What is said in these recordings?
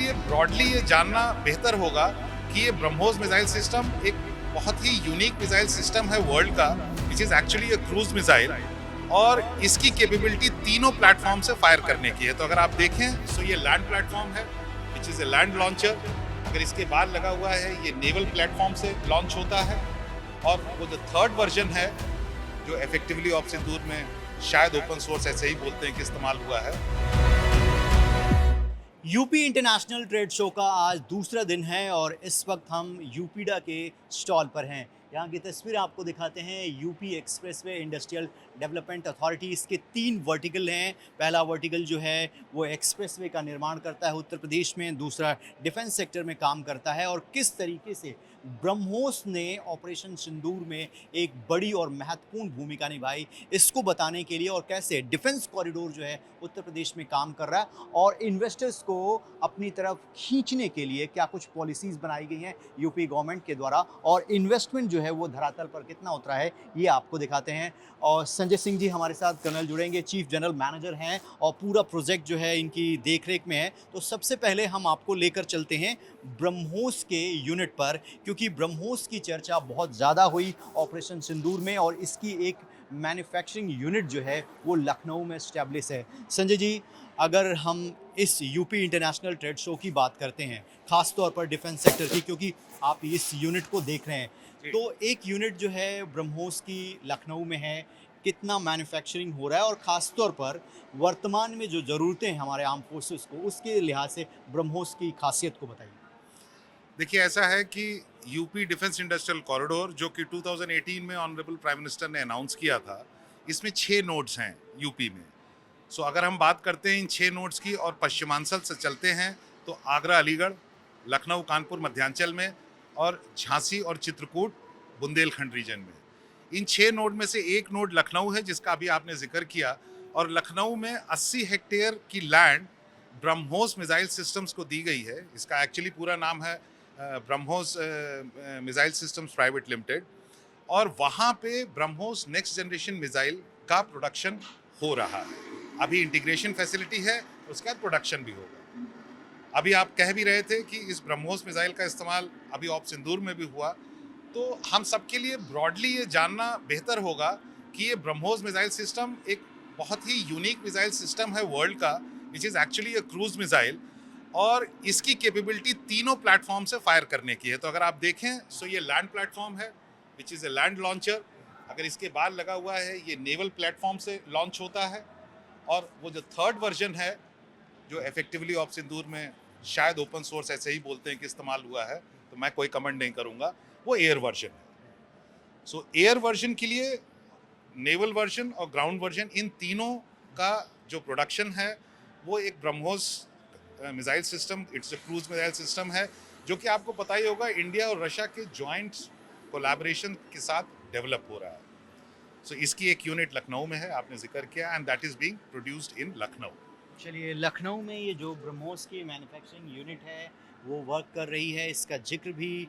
लिए ब्रॉडली ये जानना बेहतर होगा कि ये ब्रह्मोस मिसाइल सिस्टम एक बहुत ही यूनिक मिसाइल सिस्टम है वर्ल्ड का, which is actually a cruise missile, और इसकी कैपेबिलिटी तीनों प्लेटफॉर्म से फायर करने की है। तो अगर आप देखें तो ये लैंड प्लेटफॉर्म है which is a land launcher. अगर इसके बाद लगा हुआ है ये नेवल प्लेटफॉर्म से लॉन्च होता है, और वो जो थर्ड वर्जन है जो इफेक्टिवली ऑफ सिंदूर में शायद ओपन सोर्स ऐसे ही बोलते हैं कि इस्तेमाल हुआ है। यूपी इंटरनेशनल ट्रेड शो का आज दूसरा दिन है और इस वक्त हम यूपीडा के स्टॉल पर हैं। यहाँ की तस्वीर आपको दिखाते हैं। UP expressway industrial development authority, इसके 3 वर्टिकल हैं। पहला वर्टिकल जो है वो एक्सप्रेसवे का निर्माण करता है उत्तर प्रदेश में, दूसरा डिफेंस सेक्टर में काम करता है। और किस तरीके से ब्रह्मोस ने ऑपरेशन सिंदूर में एक बड़ी और महत्वपूर्ण भूमिका निभाई, इसको बताने के लिए, और कैसे डिफेंस कॉरिडोर जो है उत्तर प्रदेश में काम कर रहा है और इन्वेस्टर्स को अपनी तरफ खींचने के लिए क्या कुछ पॉलिसीज़ बनाई गई हैं यूपी गवर्नमेंट के द्वारा, और इन्वेस्टमेंट जो है वो धरातल पर कितना उतरा है, ये आपको दिखाते हैं। और संजय सिंह जी हमारे साथ कर्नल जुड़ेंगे, चीफ जनरल मैनेजर हैं और पूरा प्रोजेक्ट जो है इनकी देखरेख में है। तो सबसे पहले हम आपको लेकर चलते हैं ब्रह्मोस के यूनिट पर, क्योंकि ब्रह्मोस की चर्चा बहुत ज़्यादा हुई ऑपरेशन सिंदूर में, और इसकी एक मैन्युफैक्चरिंग यूनिट जो है वो लखनऊ में स्टैब्लिश है। संजय जी, अगर हम इस यूपी इंटरनेशनल ट्रेड शो की बात करते हैं, ख़ास तौर पर डिफेंस सेक्टर की, क्योंकि आप इस यूनिट को देख रहे हैं, तो एक यूनिट जो है ब्रह्मोस की लखनऊ में है, कितना मैन्युफैक्चरिंग हो रहा है, और ख़ास तौर पर वर्तमान में जो ज़रूरतें हैं हमारे आर्म फोर्सेस को, उसके लिहाज से ब्रह्मोस की खासियत को बताइए। देखिए, ऐसा है कि यूपी डिफेंस इंडस्ट्रियल कॉरिडोर जो कि 2018 में ऑनरेबल प्राइम मिनिस्टर ने अनाउंस किया था, इसमें 6 नोड्स हैं यूपी में। सो अगर हम बात करते हैं इन 6 नोड्स की और पश्चिमांचल से चलते हैं तो आगरा अलीगढ़, लखनऊ कानपुर मध्यांचल में, और झांसी और चित्रकूट बुंदेलखंड रीजन में। इन 6 नोड में से एक नोड लखनऊ है जिसका अभी आपने जिक्र किया, और लखनऊ में 80 हेक्टेयर की लैंड ब्रह्मोस मिसाइल सिस्टम्स को दी गई है। इसका एक्चुअली पूरा नाम है BrahMos missile systems private limited, और वहाँ पे ब्रह्मोस नेक्स्ट जनरेशन मिसाइल का प्रोडक्शन हो रहा है। अभी इंटीग्रेशन फैसिलिटी है, उसके बाद प्रोडक्शन भी होगा। अभी आप कह भी रहे थे कि इस ब्रह्मोस मिसाइल का इस्तेमाल अभी ऑप सिंदूर में भी हुआ, तो हम सबके लिए ब्रॉडली ये जानना बेहतर होगा कि ये ब्रह्मोस मिसाइल सिस्टम एक बहुत ही यूनिक मिसाइल सिस्टम है वर्ल्ड का, which is actually a cruise missile, और इसकी कैपेबिलिटी तीनों प्लेटफॉर्म से फायर करने की है। तो अगर आप देखें तो ये लैंड प्लेटफॉर्म है which is a land launcher. अगर इसके बाद लगा हुआ है ये नेवल प्लेटफॉर्म से लॉन्च होता है, और वो जो थर्ड वर्जन है जो इफेक्टिवली ऑफ सिंदूर में शायद ओपन सोर्स ऐसे ही बोलते हैं कि इस्तेमाल हुआ है, तो मैं कोई कमेंट नहीं करूँगा, वो एयर वर्जन है। सो एयर वर्जन के लिए नेवल वर्जन और ग्राउंड वर्जन, इन तीनों का जो प्रोडक्शन है वो एक BrahMos missile system, it's a cruise missile system है, जो कि आपको पता ही होगा इंडिया और रशिया के जॉइंट कोलैबोरेशन के साथ डेवलप हो रहा है। सो इसकी एक यूनिट लखनऊ में है, आपने जिक्र किया, and that is being produced in Lucknow. चलिए, लखनऊ में ये जो ब्रह्मोस की मैन्युफैक्चरिंग यूनिट है वो वर्क कर रही है, इसका जिक्र भी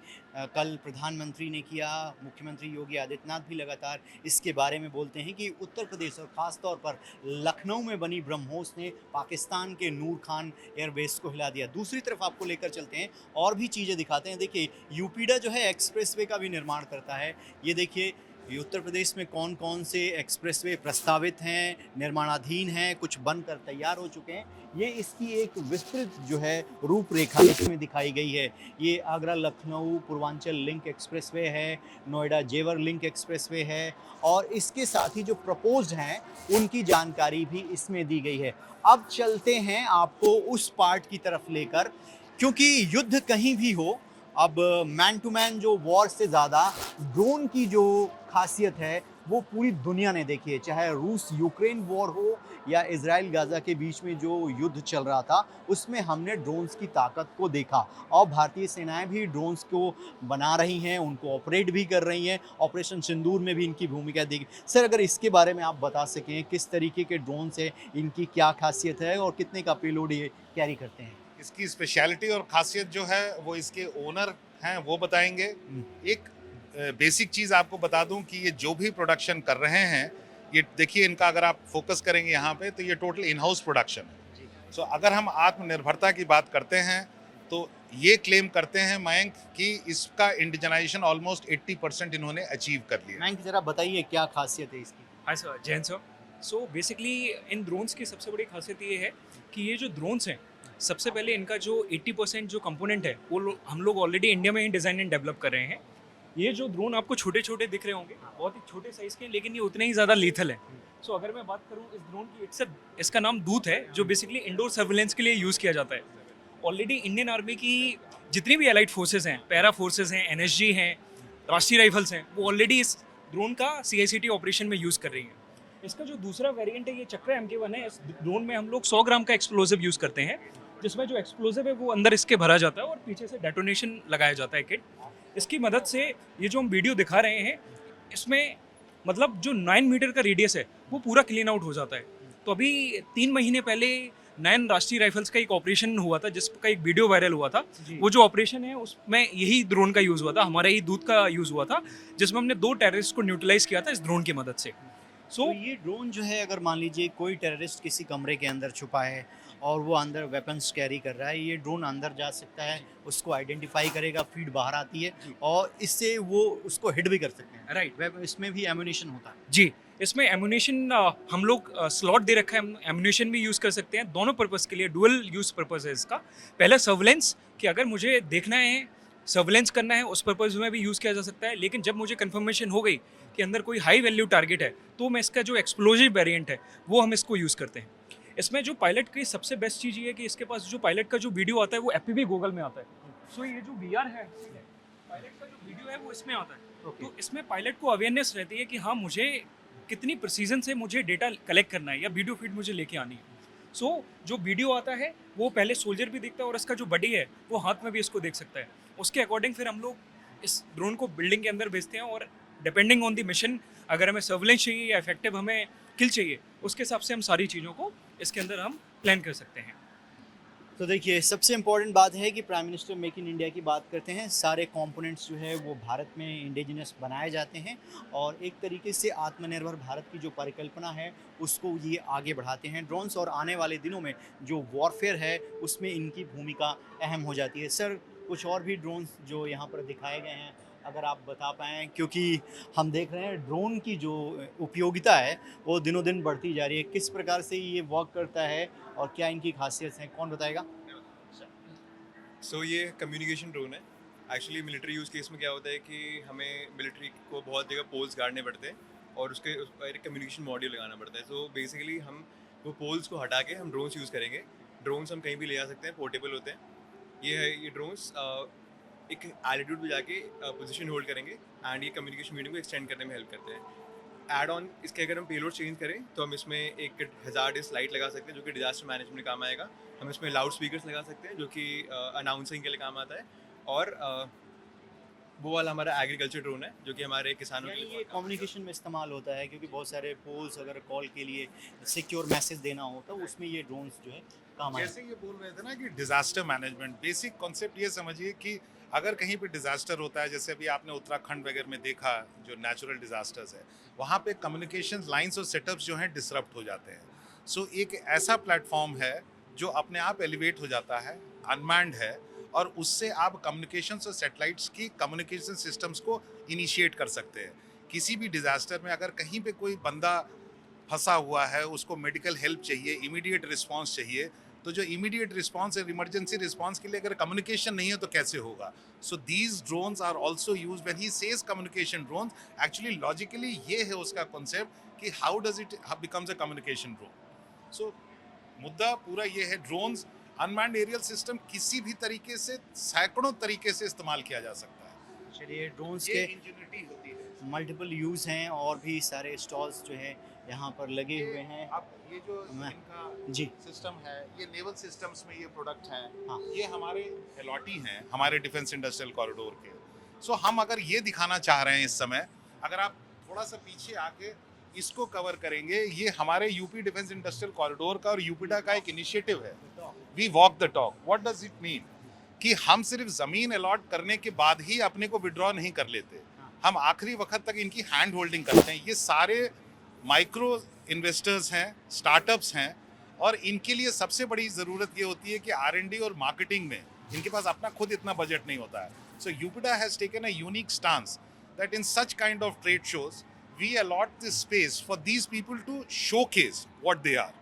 कल प्रधानमंत्री ने किया। मुख्यमंत्री योगी आदित्यनाथ भी लगातार इसके बारे में बोलते हैं कि उत्तर प्रदेश और ख़ास तौर पर लखनऊ में बनी ब्रह्मोस ने पाकिस्तान के नूर खान एयरबेस को हिला दिया। दूसरी तरफ आपको लेकर चलते हैं और भी चीज़ें दिखाते हैं। देखिए, यूपीडा जो है एक्सप्रेसवे का भी निर्माण करता है। ये देखिए, ये उत्तर प्रदेश में कौन कौन से एक्सप्रेसवे प्रस्तावित हैं, निर्माणाधीन हैं, कुछ बनकर तैयार हो चुके हैं, ये इसकी एक विस्तृत जो है रूपरेखा इसमें दिखाई गई है। ये आगरा लखनऊ पूर्वांचल लिंक एक्सप्रेसवे है, नोएडा जेवर लिंक एक्सप्रेसवे है, और इसके साथ ही जो प्रपोज्ड हैं उनकी जानकारी भी इसमें दी गई है। अब चलते हैं आपको उस पार्ट की तरफ लेकर, क्योंकि युद्ध कहीं भी हो, अब मैन टू मैन जो वॉर से ज़्यादा ड्रोन की जो खासियत है वो पूरी दुनिया ने देखी है। चाहे रूस यूक्रेन वॉर हो या इजराइल गाज़ा के बीच में जो युद्ध चल रहा था, उसमें हमने ड्रोन्स की ताकत को देखा, और भारतीय सेनाएं भी ड्रोन्स को बना रही हैं, उनको ऑपरेट भी कर रही हैं। ऑपरेशन सिंदूर में भी इनकी भूमिका देखी। सर, अगर इसके बारे में आप बता सकें, किस तरीके के ड्रोन्स हैं, इनकी क्या खासियत है और कितने का पेलोड ये कैरी करते हैं? इसकी स्पेशलिटी और खासियत जो है वो इसके ओनर हैं वो बताएंगे। एक बेसिक चीज़ आपको बता दूं कि ये जो भी प्रोडक्शन कर रहे हैं, ये देखिए, इनका अगर आप फोकस करेंगे यहाँ पे तो ये टोटल इन हाउस प्रोडक्शन है। सो अगर हम आत्मनिर्भरता की बात करते हैं तो ये क्लेम करते हैं मयंक कि इसका इंडिजनाइजेशन ऑलमोस्ट 80% इन्होंने अचीव कर लिया। मैं जरा बताइए क्या खासियत है इसकी। Hi sir, Jain sir. So basically इन ड्रोन्स की सबसे बड़ी खासियत ये है कि ये जो ड्रोन्स हैं, सबसे पहले इनका जो 80% जो कंपोनेंट है वो हम लोग ऑलरेडी इंडिया में ही डिज़ाइन एंड डेवलप कर रहे हैं। ये जो ड्रोन आपको छोटे छोटे दिख रहे होंगे, बहुत ही छोटे साइज़ के हैं, लेकिन ये उतने ही ज़्यादा लीथल है। सो अगर मैं बात करूँ इस ड्रोन की, इसका नाम दूत है, जो बेसिकली इंडोर सर्विलेंस के लिए यूज़ किया जाता है। ऑलरेडी इंडियन आर्मी की जितनी भी एलाइड फोर्सेज हैं, पैरा फोर्सेज हैं, एनएसजी हैं, राष्ट्रीय राइफल्स हैं, वो ऑलरेडी इस ड्रोन का सीआईसीटी ऑपरेशन में यूज़ कर रही हैं। इसका जो दूसरा वेरिएंट है, ये चक्रा MK1 है। इस ड्रोन में हम लोग 100 ग्राम का एक्सप्लोजिव यूज़ करते हैं, जिसमें जो एक्सप्लोजिव है वो अंदर इसके भरा जाता है और पीछे से डेटोनेशन लगाया जाता है किट। इसकी मदद से ये जो हम वीडियो दिखा रहे हैं, इसमें मतलब जो 9 मीटर का रेडियस है वो पूरा क्लीन आउट हो जाता है। तो अभी 3 महीने पहले 9 राष्ट्रीय राइफल्स का एक ऑपरेशन हुआ था, जिसका एक वीडियो वायरल हुआ था। वो जो ऑपरेशन है उसमें यही ड्रोन का यूज़ हुआ था, हमारे ही दूत का यूज़ हुआ था, जिसमें हमने 2 टेररिस्ट को न्यूट्रलाइज किया था इस ड्रोन की मदद से। तो ये ड्रोन जो है, अगर मान लीजिए कोई टेररिस्ट किसी कमरे के अंदर छुपा है और वो अंदर वेपन्स कैरी कर रहा है, ये ड्रोन अंदर जा सकता है, उसको आइडेंटिफाई करेगा, फीड बाहर आती है और इससे वो उसको हिट भी कर सकते हैं। राइट। इसमें भी एम्यूनेशन होता है। जी, इसमें एमुनेशन हम लोग स्लॉट दे रखा है, हम एमुनेशन भी यूज़ कर सकते हैं, दोनों पर्पस के लिए डुअल यूज़ पर्पस है इसका। पहला सर्विलेंस, कि अगर मुझे देखना है, सर्विलेंस करना है, उस पर्पस में भी यूज़ किया जा सकता है। लेकिन जब मुझे कंफर्मेशन हो गई कि अंदर कोई हाई वैल्यू टारगेट है, तो मैं इसका जो एक्सप्लोजिव वेरिएंट है वो हम इसको यूज़ करते हैं। इसमें जो पायलट की सबसे बेस्ट चीज़ ये है कि इसके पास जो पायलट का जो वीडियो आता है वो FPV गूगल में आता है। सो ये जो VR है, पायलट का जो वीडियो है वो इसमें आता है। तो इसमें पायलट को अवेयरनेस रहती है कि हाँ, मुझे कितनी प्रिसीजन से मुझे डेटा कलेक्ट करना है या वीडियो फीड मुझे लेके आनी है। सो जो वीडियो आता है वो पहले सोल्जर भी देखता है और इसका जो बडी है वो हाथ में भी इसको देख सकता है। उसके अकॉर्डिंग फिर हम लोग इस ड्रोन को बिल्डिंग के अंदर भेजते हैं और डिपेंडिंग ऑन द मिशन, अगर हमें सर्विलेंस चाहिए या इफेक्टिव हमें किल चाहिए, उसके हिसाब से हम सारी चीज़ों को इसके अंदर हम प्लान कर सकते हैं। तो देखिए, सबसे इम्पोर्टेंट बात है कि prime minister make in India की बात करते हैं। सारे कंपोनेंट्स जो है वो भारत में इंडिजिनस बनाए जाते हैं और एक तरीके से आत्मनिर्भर भारत की जो परिकल्पना है उसको ये आगे बढ़ाते हैं। ड्रोन्स और आने वाले दिनों में जो वॉरफेयर है उसमें इनकी भूमिका अहम हो जाती है। सर, कुछ और भी ड्रोन्स जो यहाँ पर दिखाए गए हैं, अगर आप बता पाएँ, क्योंकि हम देख रहे हैं ड्रोन की जो उपयोगिता है वो दिनों दिन बढ़ती जा रही है। किस प्रकार से ये वर्क करता है और क्या इनकी खासियत है, कौन बताएगा? ये कम्युनिकेशन ड्रोन है। एक्चुअली मिलिट्री यूज़ केस में क्या होता है कि हमें मिलिट्री को बहुत जगह पोल्स गाड़ने पड़ते हैं और उस पर एक कम्युनिकेशन मॉड्यूल लगाना पड़ता है। सो बेसिकली हम वो पोल्स को हटा के हम ड्रोन्स यूज़ करेंगे। ड्रोन्स हम कहीं भी ले जा सकते हैं, पोर्टेबल होते हैं। ये ड्रोन्स एक एल्टीट्यूड पे जाके पोजीशन होल्ड करेंगे एंड ये कम्युनिकेशन मीडियम को एक्सटेंड करने में हेल्प करते हैं। ऐड ऑन इसके अगर हम पेलोड चेंज करें तो हम इसमें एक हज़ार्डस लाइट लगा सकते हैं जो कि डिजास्टर मैनेजमेंट में काम आएगा। हम इसमें लाउड स्पीकर्स लगा सकते हैं जो कि अनाउंसिंग के लिए काम आता है। और वो वाला हमारा एग्रीकल्चर ड्रोन है जो कि हमारे किसानों के यानी लिए ये बहुत काम आता है। कम्युनिकेशन में इस्तेमाल होता है, क्योंकि बहुत सारे पोल्स अगर कॉल के लिए सिक्योर मैसेज देना हो तो उसमें ये ड्रोन्स जो है काम आए। जैसे ये बोल रहे थे ना कि डिजास्टर मैनेजमेंट, बेसिक कॉन्सेप्ट ये समझिए कि अगर कहीं पे डिजास्टर होता है, जैसे अभी आपने उत्तराखंड वगैरह में देखा जो नेचुरल डिजास्टर्स है, वहाँ पे कम्युनिकेशन लाइंस और सेटअप्स जो हैं डिसरप्ट हो जाते हैं। सो एक ऐसा प्लेटफॉर्म है जो अपने आप एलिवेट हो जाता है, अनमैन्ड है, और उससे आप कम्युनिकेशंस और सैटेलाइट्स की कम्युनिकेशन सिस्टम्स को इनिशिएट कर सकते हैं। किसी भी डिजास्टर में अगर कहीं पे कोई बंदा फंसा हुआ है, उसको मेडिकल हेल्प चाहिए, इमीडिएट रिस्पांस चाहिए, तो जो इमीडिएट रिस्पांस है, इमरजेंसी रिस्पांस के लिए अगर कम्युनिकेशन नहीं है तो कैसे होगा? So these drones are also used when he says communication drones, actually logically ये है उसका कॉन्सेप्ट कि how does it becomes a communication drone. So मुद्दा पूरा ये है, ड्रोन्स अनमैन्ड एरियल सिस्टम किसी भी तरीके से, सैकड़ों तरीके से इस्तेमाल किया जा सकता है। चलिए, ड्रोन्स ये के इंजीनियरिटी होती है। मल्टीपल यूज़ हैं और भी सारे स्टॉल्स जो है यहाँ पर लगे हुए हैं। अब ये जो मैं- इनका जी। सिस्टम है, ये नेवल सिस्टम्स में ये प्रोडक्ट हैं। हाँ। ये हमारे एलॉटी हैं हमारे डिफेंस इंडस्ट्रियल कॉरिडोर के। सो हम अगर ये दिखाना चाह रहे हैं इस समय, अगर आप थोड़ा सा पीछे आके इसको कवर करेंगे, ये हमारे यूपी डिफेंस इंडस्ट्रियल कॉरिडोर का और यूपीडा का एक इनिशिएटिव है, we walk the talk. What does it mean? कि हम सिर्फ जमीन अलॉट करने के बाद ही अपने को विड्रॉ नहीं कर लेते, हम आखिरी वक्त तक इनकी हैंड होल्डिंग करते हैं। ये सारे माइक्रो इन्वेस्टर्स हैं, स्टार्टअप्स हैं, और इनके लिए सबसे बड़ी ज़रूरत ये होती है कि R&D और मार्केटिंग में इनके पास अपना खुद इतना बजट नहीं होता है. So UPIDA has taken a unique stance that in such kind of trade shows, we allot this space for these people to showcase what they are.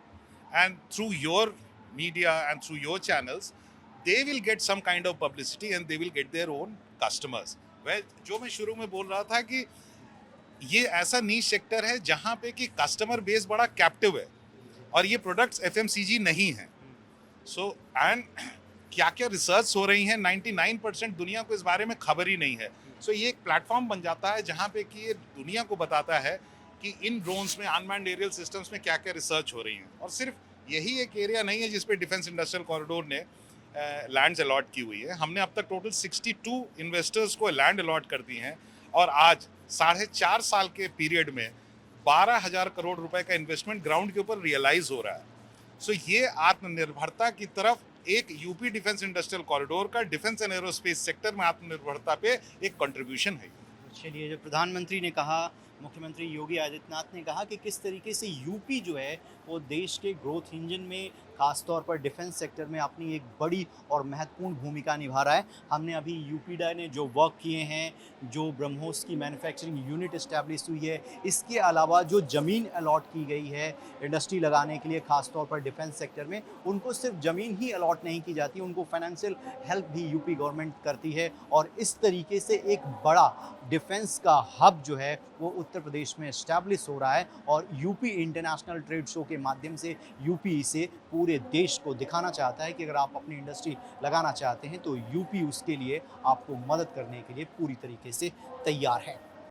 And through your media and through your channels, they will get some kind of publicity and they will get their own customers. Well, जो मैं शुरू में बोल रहा था कि ये ऐसा नीश सेक्टर है जहाँ पे कि कस्टमर बेस बड़ा कैप्टिव है और ये प्रोडक्ट्स FMCG नहीं है. सो एंड क्या क्या रिसर्च हो रही हैं 99% दुनिया को इस बारे में खबर ही नहीं है. सो ये एक प्लेटफॉर्म बन जाता है जहाँ पे कि ये दुनिया को बताता है कि इन ड्रोन्स में अनमैन्ड एरियल सिस्टम्स में क्या क्या रिसर्च हो रही है. और सिर्फ यही एक एरिया नहीं है जिस पे डिफेंस इंडस्ट्रियल कॉरिडोर ने लैंड्स अलॉट की हुई है. हमने अब तक टोटल 62 इन्वेस्टर्स को लैंड अलॉट कर दी हैं और आज 4.5 साल के पीरियड में 12,000 करोड़ रुपए का इन्वेस्टमेंट ग्राउंड के ऊपर रियलाइज हो रहा है. सो ये आत्मनिर्भरता की तरफ एक यूपी डिफेंस इंडस्ट्रियल कॉरिडोर का डिफेंस एंड एरोस्पेस सेक्टर में आत्मनिर्भरता पे एक कंट्रीब्यूशन है. चलिए, जो प्रधानमंत्री ने कहा, मुख्यमंत्री योगी आदित्यनाथ ने कहा कि किस तरीके से यूपी जो है वो देश के ग्रोथ इंजन में खासतौर पर डिफेंस सेक्टर में अपनी एक बड़ी और महत्वपूर्ण भूमिका निभा रहा है. हमने अभी यूपीडा ने जो वर्क किए हैं, जो ब्रह्मोस की मैन्युफैक्चरिंग यूनिट इस्टेब्लिश हुई है, इसके अलावा जो ज़मीन अलॉट की गई है इंडस्ट्री लगाने के लिए खासतौर पर डिफेंस सेक्टर में, उनको सिर्फ ज़मीन ही अलॉट नहीं की जाती, उनको फाइनेंशियल हेल्प भी यूपी गवर्नमेंट करती है. और इस तरीके से एक बड़ा डिफेंस का हब जो है वो उत्तर प्रदेश में इस्टेब्लिश हो रहा है. और यूपी इंटरनेशनल ट्रेड शो के माध्यम से यूपी इसे पूरे देश को दिखाना चाहता है कि अगर आप अपनी इंडस्ट्री लगाना चाहते हैं तो यूपी उसके लिए आपको मदद करने के लिए पूरी तरीके से तैयार है.